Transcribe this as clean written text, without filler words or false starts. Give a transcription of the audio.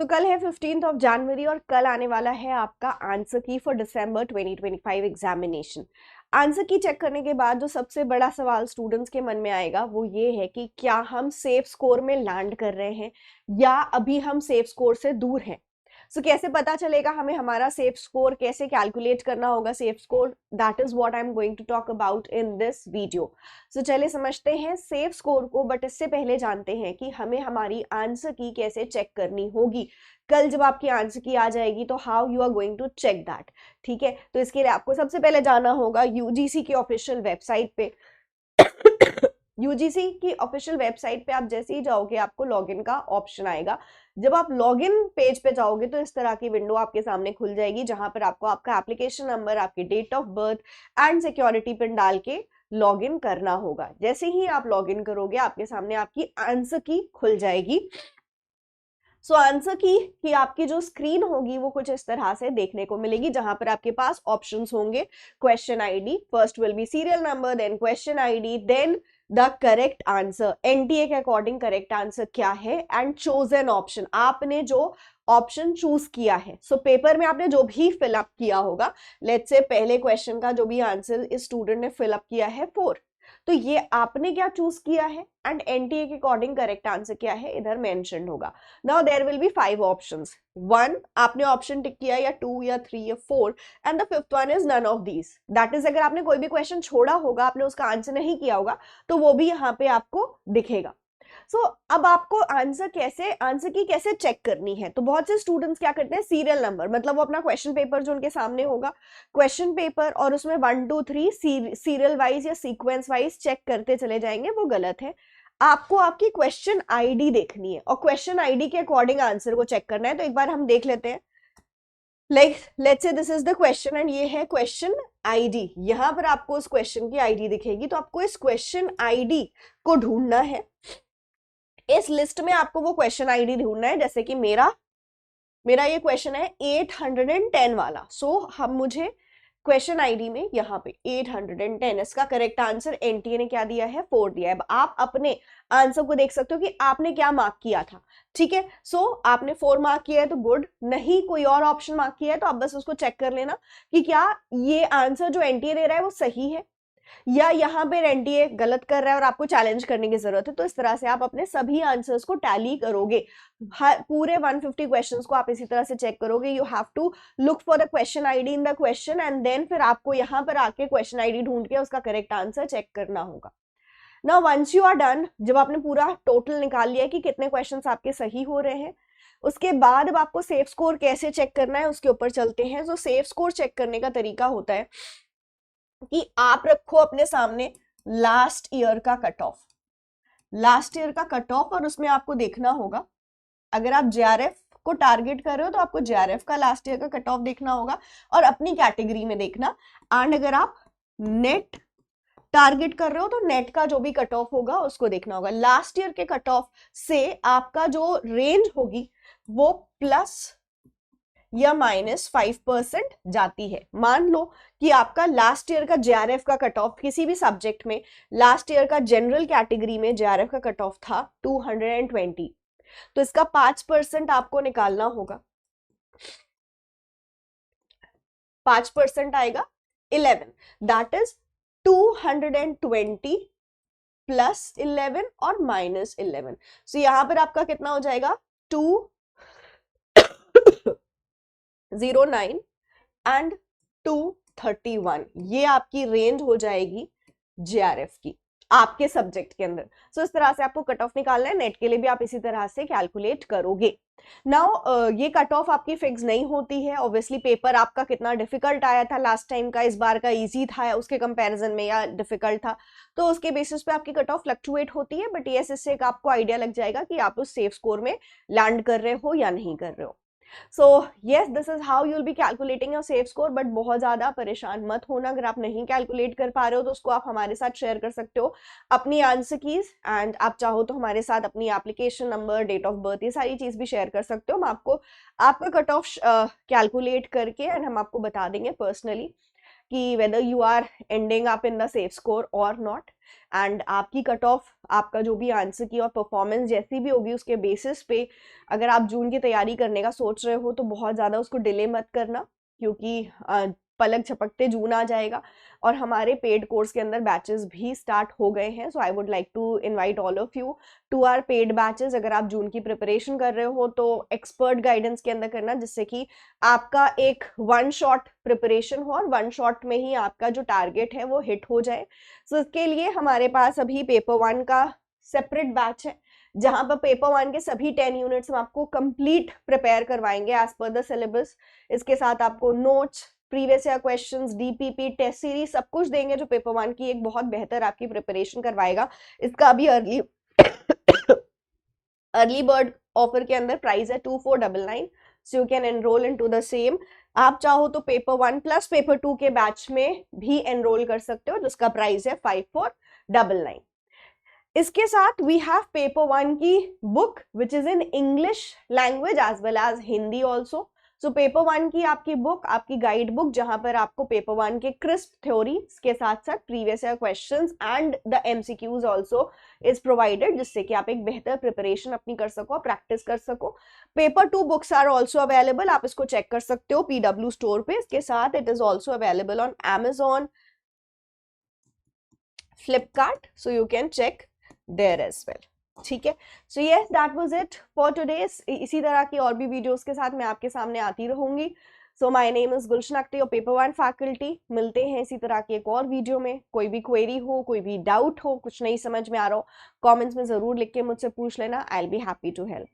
तो कल है 15 जनवरी और कल आने वाला है आपका आंसर की फॉर दिसंबर 2025 एग्जामिनेशन। आंसर की चेक करने के बाद जो सबसे बड़ा सवाल स्टूडेंट्स के मन में आएगा वो ये है कि क्या हम सेफ स्कोर में लैंड कर रहे हैं या अभी हम सेफ स्कोर से दूर हैं। सो कैसे पता चलेगा हमें हमारा सेफ स्कोर, कैसे कैलकुलेट करना होगा safe score, that is what I am going to talk about in this video. So चलिए समझते हैं सेफ स्कोर को, बट इससे पहले जानते हैं कि हमें हमारी आंसर की कैसे चेक करनी होगी। कल जब आपकी आंसर की आ जाएगी तो how you are going to check that. ठीक है, तो इसके लिए आपको सबसे पहले जाना होगा यूजीसी की ऑफिशियल वेबसाइट पे। यूजीसी की ऑफिशियल वेबसाइट पे आप जैसे ही जाओगे आपको लॉगिन का ऑप्शन आएगा। जब आप लॉगिन पेज पे जाओगे तो इस तरह की विंडो आपके सामने खुल जाएगी, जहां पर आपको आपका एप्लीकेशन नंबर, आपकी date of birth and security pin डाल के लॉगिन करना होगा। जैसे ही आप लॉगिन करोगे आपके सामने आपकी आंसर की खुल जाएगी। सो आंसर की आपकी जो स्क्रीन होगी वो कुछ इस तरह से देखने को मिलेगी, जहां पर आपके पास ऑप्शंस होंगे। Question ID, first will be serial number, then question ID, then the correct answer, NTA के अकॉर्डिंग करेक्ट आंसर क्या है, एंड चोजन ऑप्शन, आपने जो ऑप्शन चूज किया है। सो पेपर में आपने जो भी फिलअप किया होगा, लेट्स से पहले क्वेश्चन का जो भी आंसर इस स्टूडेंट ने फिलअप किया है 4, तो ये आपने क्या चूज किया है एंड एनटीए के अकॉर्डिंग करेक्ट आंसर क्या है इधर मेंशन होगा। Now there will be 5 options. 1 आपने ऑप्शन टिक किया, या 2 या 3 या 4, and the fifth one is none of these. That is अगर आपने कोई भी क्वेश्चन छोड़ा होगा, आपने उसका आंसर नहीं किया होगा, तो वो भी यहाँ पे आपको दिखेगा। सो अब आपको आंसर की कैसे चेक करनी है, तो बहुत से स्टूडेंट्स क्या करते हैं, सीरियल नंबर, मतलब वो अपना क्वेश्चन पेपर जो उनके सामने होगा, क्वेश्चन पेपर और उसमें 1 2 3 सीरियल वाइज या सीक्वेंस वाइज चेक करते चले जाएंगे, वो गलत है। आपको आपकी क्वेश्चन आईडी देखनी है और क्वेश्चन आईडी के अकॉर्डिंग आंसर को चेक करना है। तो एक बार हम देख लेते हैं, like let's say this is the question and ये है क्वेश्चन आईडी। यहां पर आपको उस क्वेश्चन की आईडी दिखेगी, तो आपको इस क्वेश्चन आईडी को ढूंढना है। इस लिस्ट में आपको वो क्वेश्चन आईडी ढूंढना है, जैसे कि मेरा ये क्वेश्चन है 810 वाला। सो हम मुझे क्वेश्चन आईडी में यहाँ पे 810, इसका करेक्ट आंसर एनटीए ने क्या दिया है, 4 दिया है। अब आप अपने आंसर को देख सकते हो कि आपने क्या मार्क किया था। ठीक है, सो आपने 4 मार्क किया है तो गुड, नहीं कोई और ऑप्शन मार्क किया है तो आप बस उसको चेक कर लेना कि क्या ये आंसर जो एनटीए दे रहा है वो सही है या यहाँ पे एनटीए गलत कर रहा है और आपको चैलेंज करने की जरूरत है। तो इस तरह से आप अपने सभी आंसर्स को टैली करोगे। पूरे 150 क्वेश्चंस को आप इसी तरह से चेक करोगे। You have to look for the question ID in the question and then फिर आपको यहाँ पर आके क्वेश्चन आईडी ढूंढ के उसका करेक्ट आंसर चेक करना होगा। Now once you are done, जब आपने पूरा टोटल निकाल लिया कि कितने क्वेश्चंस आपके सही हो रहे हैं, उसके बाद अब आपको सेफ स्कोर कैसे चेक करना है उसके ऊपर चलते हैं। तो सेफ स्कोर चेक करने का तरीका होता है कि आप रखो अपने सामने लास्ट ईयर का कट ऑफ, और उसमें आपको देखना होगा, अगर आप जेआरएफ को टारगेट कर रहे हो तो आपको जेआरएफ का लास्ट ईयर का कट ऑफ देखना होगा और अपनी कैटेगरी में देखना। एंड अगर आप नेट टारगेट कर रहे हो तो नेट का जो भी कट ऑफ होगा उसको देखना होगा। लास्ट ईयर के कट ऑफ से आपका जो रेंज होगी वो प्लस या -5% जाती है। मान लो कि आपका लास्ट ईयर का जेआरएफ का कट ऑफ किसी भी सब्जेक्ट में, लास्ट ईयर का जनरल कैटेगरी में जेआरएफ का कट ऑफ था 220, तो इसका 5% आपको निकालना होगा। 5% आएगा 11, दैट इज 220 प्लस 11 और -11। सो यहां पर आपका कितना हो जाएगा 209 एंड 231, ये आपकी रेंज हो जाएगी जेआरएफ की आपके सब्जेक्ट के अंदर। सो इस तरह से आपको कट ऑफ निकालना है। नेट के लिए भी आप इसी तरह से कैलकुलेट करोगे। नाउ ये कट ऑफ आपकी फिक्स नहीं होती है। ऑब्वियसली पेपर आपका कितना डिफिकल्ट आया था लास्ट टाइम का, इस बार का इजी था उसके कंपैरिजन में या डिफिकल्ट था, तो उसके बेसिस पे आपकी कट ऑफ फ्लक्चुएट होती है। बट यस, इससे आपको आइडिया लग जाएगा कि आप उस सेफ स्कोर में लैंड कर रहे हो या नहीं कर रहे हो। So yes, this is how you will be calculating your safe score. But बहुत ज्यादा परेशान मत होना, अगर आप नहीं कैलकुलेट कर पा रहे हो तो उसको आप हमारे साथ शेयर कर सकते हो, अपनी आंसर कीज, एंड आप चाहो तो हमारे साथ अपनी application number, date of birth, ये सारी चीज भी शेयर कर सकते हो। हम आपको आपका कट ऑफ कैलकुलेट करके एंड हम आपको बता देंगे पर्सनली कि whether you are ending up in the safe score और नॉट, एंड आपकी कट ऑफ, आपका जो भी आंसर की और परफॉर्मेंस जैसी भी होगी उसके बेसिस पे अगर आप जून की तैयारी करने का सोच रहे हो तो बहुत ज़्यादा उसको डिले मत करना, क्योंकि पलक झपकते जून आ जाएगा। और हमारे पेड कोर्स के अंदर बैचेस भी स्टार्ट हो गए हैं, so I would like to invite all of you to our paid batches. अगर आप जून की प्रिपरेशन कर रहे हो तो एक्सपर्ट गाइडेंस के अंदर करना, जिससे कि आपका एक वन शॉट प्रिपरेशन हो और वन शॉट में ही आपका जो टारगेट है वो हिट हो जाए। सो इसके लिए हमारे पास अभी पेपर 1 का सेपरेट बैच है, जहां पर पेपर 1 के सभी 10 यूनिट्स हम आपको कंप्लीट प्रिपेयर करवाएंगे एज पर द सिलेबस। इसके साथ आपको notes, previous year questions, DPP, test series सब कुछ देंगे, जो पेपर 1 की एक बहुत बेहतर आपकी प्रिपरेशन करवाएगा। इसका अभी अर्ली बर्ड ऑफर के अंदर प्राइस है 2499, so you can enrol into the same. आप चाहो तो पेपर 1 प्लस पेपर 2 के बैच में भी एनरोल कर सकते हो, जिसका प्राइस है 5499। इसके साथ वी हैव पेपर 1 की book which is in English language as well as Hindi also. So paper 1 की आपकी बुक, आपकी गाइड बुक, जहां पर आपको पेपर 1 के क्रिस्प थ्योरी के साथ साथ previous year questions and the MCQs also is provided, जिससे कि आप एक बेहतर प्रिपरेशन अपनी कर सको, प्रैक्टिस कर सको। Paper 2 books are also available, आप इसको चेक कर सकते हो PW स्टोर पे। इसके साथ it is also available on Amazon, Flipkart, so you can check there as well। ठीक है, so yes that was it for today. इसी तरह की और भी वीडियोस के साथ मैं आपके सामने आती रहूंगी। So my name is Gulshan Akhtar, your paper 1 faculty. मिलते हैं इसी तरह की एक और वीडियो में। कोई भी क्वेरी हो, कोई भी डाउट हो, कुछ नहीं समझ में आ रहा हो, कमेंट्स में जरूर लिख के मुझसे पूछ लेना, I will be happy to help.